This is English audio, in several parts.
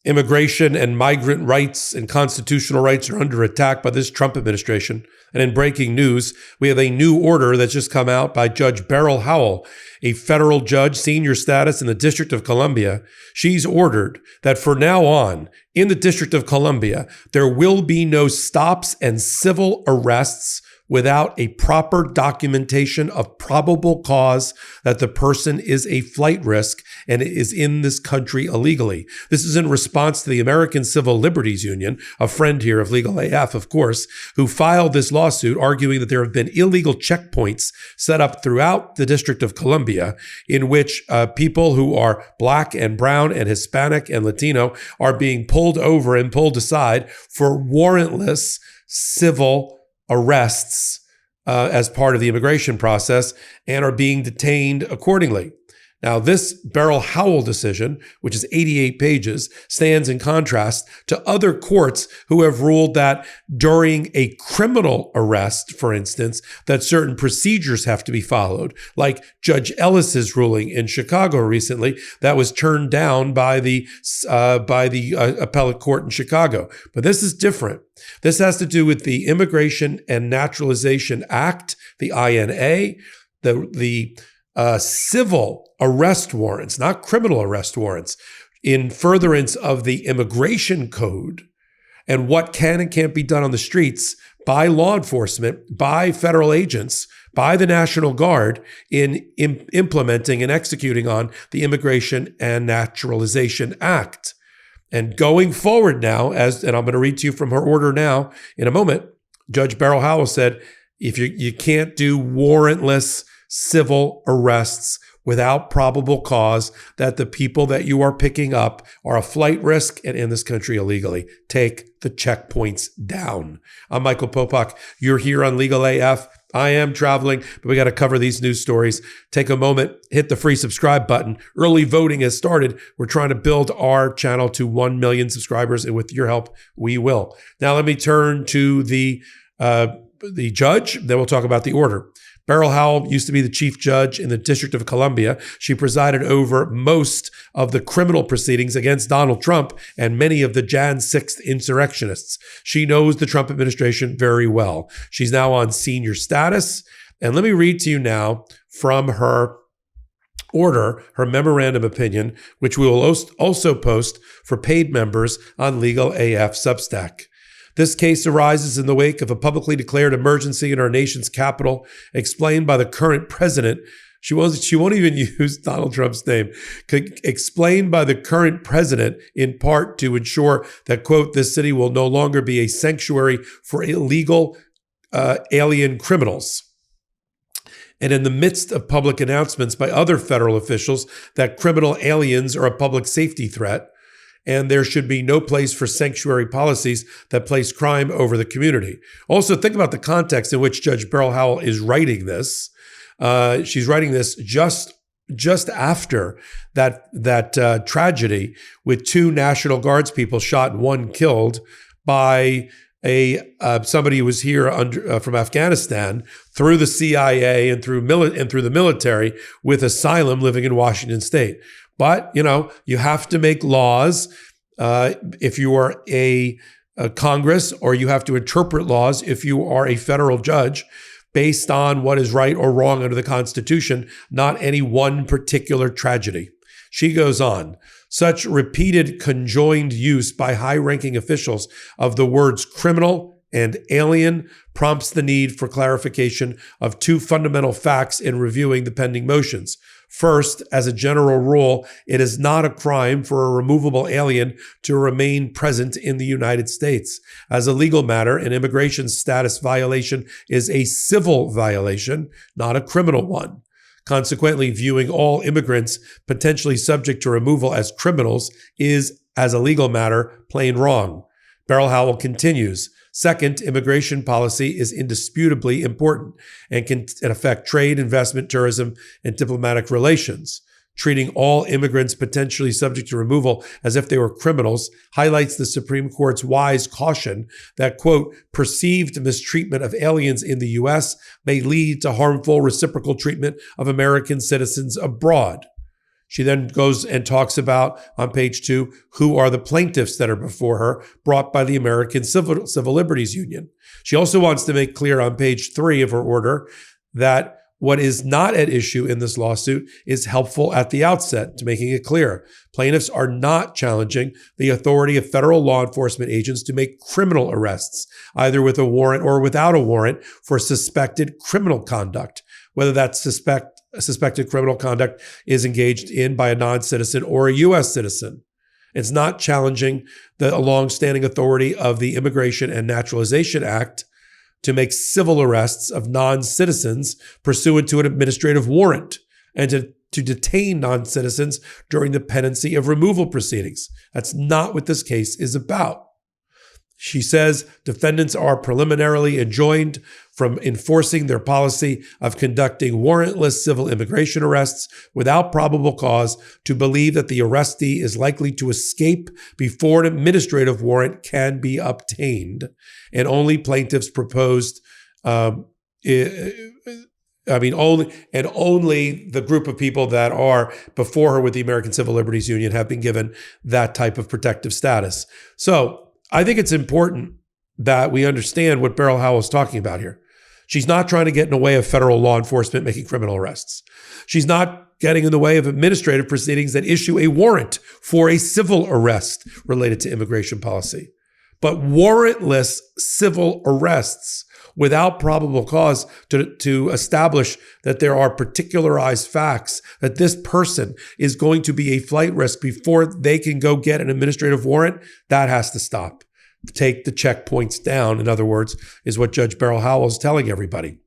immigration and migrant rights and constitutional rights are under attack by this Trump administration. And in breaking news, we have a new order that's just come out by Judge Beryl Howell, a federal judge, senior status in the District of Columbia. She's ordered that for now on, in the District of Columbia, there will be no stops and civil arrests without a proper documentation of probable cause that the person is a flight risk and is in this country illegally. This is in response to the American Civil Liberties Union, a friend here of Legal AF, of course, who filed this lawsuit arguing that there have been illegal checkpoints set up throughout the District of Columbia in which people who are Black and brown and Hispanic and Latino are being pulled over and pulled aside for warrantless civil arrests as part of the immigration process and are being detained accordingly. Now, this Beryl Howell decision, which is 88 pages, stands in contrast to other courts who have ruled that during a criminal arrest, for instance, that certain procedures have to be followed, like Judge Ellis's ruling in Chicago recently that was turned down by the appellate court in Chicago. But this is different. This has to do with the Immigration and Naturalization Act, the INA, the civil arrest warrants, not criminal arrest warrants, in furtherance of the immigration code and what can and can't be done on the streets by law enforcement, by federal agents, by the National Guard in implementing and executing on the Immigration and Naturalization Act. And going forward now, and I'm going to read to you from her order now in a moment, Judge Beryl Howell said, if you can't do warrantless civil arrests without probable cause that the people that you are picking up are a flight risk and in this country illegally. Take the checkpoints down. I'm Michael Popok. You're here on Legal AF. I am traveling, but we got to cover these news stories. Take a moment, hit the free subscribe button. Early voting has started. We're trying to build our channel to 1 million subscribers, and with your help, we will. Now let me turn to the judge, then we'll talk about the order. Beryl Howell used to be the chief judge in the District of Columbia. She presided over most of the criminal proceedings against Donald Trump and many of the Jan 6th insurrectionists. She knows the Trump administration very well. She's now on senior status. And let me read to you now from her order, her memorandum opinion, which we will also post for paid members on Legal AF Substack. This case arises in the wake of a publicly declared emergency in our nation's capital, explained by the current president. She won't even use Donald Trump's name. Explained by the current president in part to ensure that, quote, this city will no longer be a sanctuary for illegal alien criminals. And in the midst of public announcements by other federal officials that criminal aliens are a public safety threat, and there should be no place for sanctuary policies that place crime over the community. Also, think about the context in which Judge Beryl Howell is writing this. She's writing this just after that tragedy with 2 National Guards people shot and 1 killed by somebody who was here from Afghanistan through the CIA and through the military with asylum living in Washington State. But, you have to make laws if you are a Congress, or you have to interpret laws if you are a federal judge based on what is right or wrong under the Constitution, not any one particular tragedy. She goes on, such repeated conjoined use by high-ranking officials of the words criminal and alien prompts the need for clarification of 2 fundamental facts in reviewing the pending motions. First, as a general rule, it is not a crime for a removable alien to remain present in the United States. As a legal matter, an immigration status violation is a civil violation, not a criminal one. Consequently, viewing all immigrants potentially subject to removal as criminals is, as a legal matter, plain wrong. Beryl Howell continues, second, immigration policy is indisputably important and can affect trade, investment, tourism, and diplomatic relations. Treating all immigrants potentially subject to removal as if they were criminals highlights the Supreme Court's wise caution that, quote, perceived mistreatment of aliens in the U.S. may lead to harmful reciprocal treatment of American citizens abroad. She then goes and talks about, on page 2, who are the plaintiffs that are before her, brought by the American Civil Liberties Union. She also wants to make clear on page 3 of her order that what is not at issue in this lawsuit is helpful at the outset to making it clear. Plaintiffs are not challenging the authority of federal law enforcement agents to make criminal arrests, either with a warrant or without a warrant, for suspected criminal conduct, whether that suspected criminal conduct is engaged in by a non-citizen or a U.S. citizen. It's not challenging the longstanding authority of the Immigration and Naturalization Act to make civil arrests of non-citizens pursuant to an administrative warrant and to detain non-citizens during the pendency of removal proceedings. That's not what this case is about. She says defendants are preliminarily enjoined from enforcing their policy of conducting warrantless civil immigration arrests without probable cause to believe that the arrestee is likely to escape before an administrative warrant can be obtained. And only plaintiffs proposed, only the group of people that are before her with the American Civil Liberties Union have been given that type of protective status. So I think it's important that we understand what Beryl Howell is talking about here. She's not trying to get in the way of federal law enforcement making criminal arrests. She's not getting in the way of administrative proceedings that issue a warrant for a civil arrest related to immigration policy. But warrantless civil arrests without probable cause to establish that there are particularized facts that this person is going to be a flight risk before they can go get an administrative warrant, that has to stop. Take the checkpoints down, in other words, is what Judge Beryl Howell is telling everybody.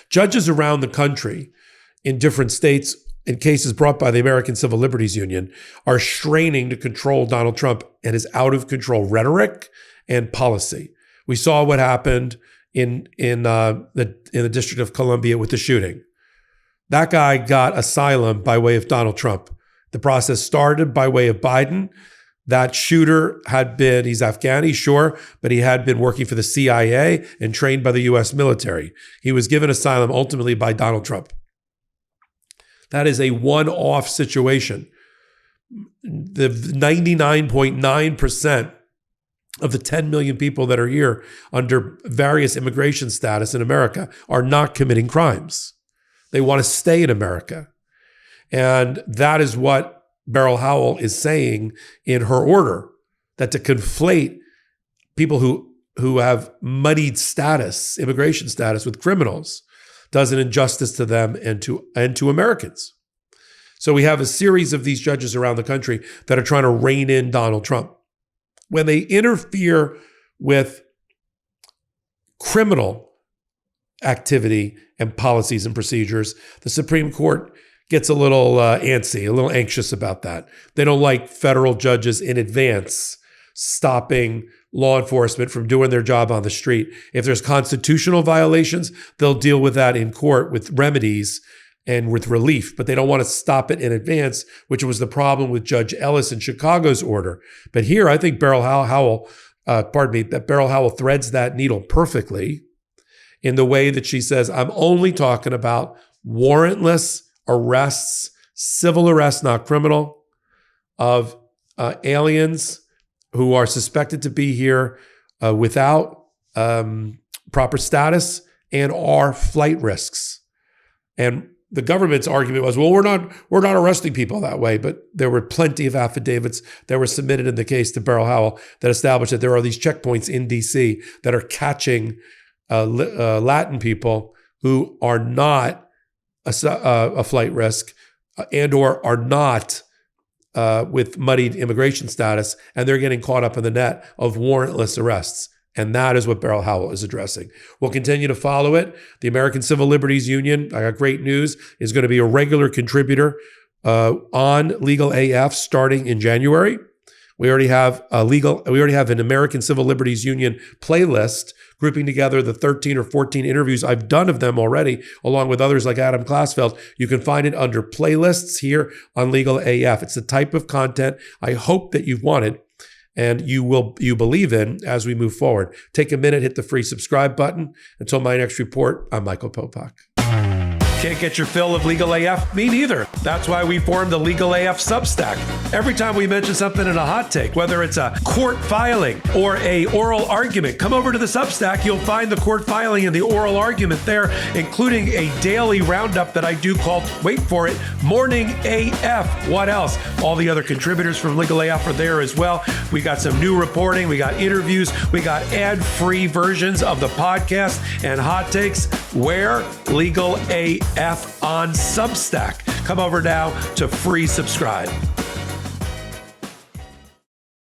Judges around the country in different states in cases brought by the American Civil Liberties Union are straining to control Donald Trump and his out-of-control rhetoric and policy. We saw what happened in the District of Columbia with the shooting. That guy got asylum by way of Donald Trump. The process started by way of Biden. That shooter he's Afghani, sure, but he had been working for the CIA and trained by the U.S. military. He was given asylum ultimately by Donald Trump. That is a one-off situation. The 99.9% of the 10 million people that are here under various immigration status in America are not committing crimes. They want to stay in America. And that is what Beryl Howell is saying in her order, that to conflate people who have muddied status, immigration status, with criminals does an injustice to them and to Americans. So we have a series of these judges around the country that are trying to rein in Donald Trump. When they interfere with criminal activity and policies and procedures, the Supreme Court gets a little antsy, a little anxious about that. They don't like federal judges in advance stopping law enforcement from doing their job on the street. If there's constitutional violations, they'll deal with that in court with remedies and with relief, but they don't want to stop it in advance, which was the problem with Judge Ellis in Chicago's order. But here, I think Beryl Howell threads that needle perfectly in the way that she says, I'm only talking about warrantless arrests, civil arrests, not criminal, of aliens who are suspected to be here without proper status and are flight risks. And the government's argument was, well, we're not arresting people that way, but there were plenty of affidavits that were submitted in the case to Beryl Howell that established that there are these checkpoints in D.C. that are catching Latin people who are not a flight risk and or are not with muddied immigration status, and they're getting caught up in the net of warrantless arrests. And that is what Beryl Howell is addressing. We'll continue to follow it. The American Civil Liberties Union, I got great news, is going to be a regular contributor on Legal AF starting in January. We already have an American Civil Liberties Union playlist grouping together the 13 or 14 interviews I've done of them already, along with others like Adam Klasfeld. You can find it under playlists here on Legal AF. It's the type of content I hope that you've wanted and you believe in as we move forward. Take a minute, hit the free subscribe button. Until my next report, I'm Michael Popok. Can't get your fill of Legal AF? Me neither. That's why we formed the Legal AF Substack. Every time we mention something in a hot take, whether it's a court filing or a oral argument, come over to the Substack. You'll find the court filing and the oral argument there, including a daily roundup that I do called, wait for it, Morning AF. What else? All the other contributors from Legal AF are there as well. We got some new reporting. We got interviews. We got ad-free versions of the podcast and hot takes. Where? Legal AF on Substack. Come over now to free subscribe.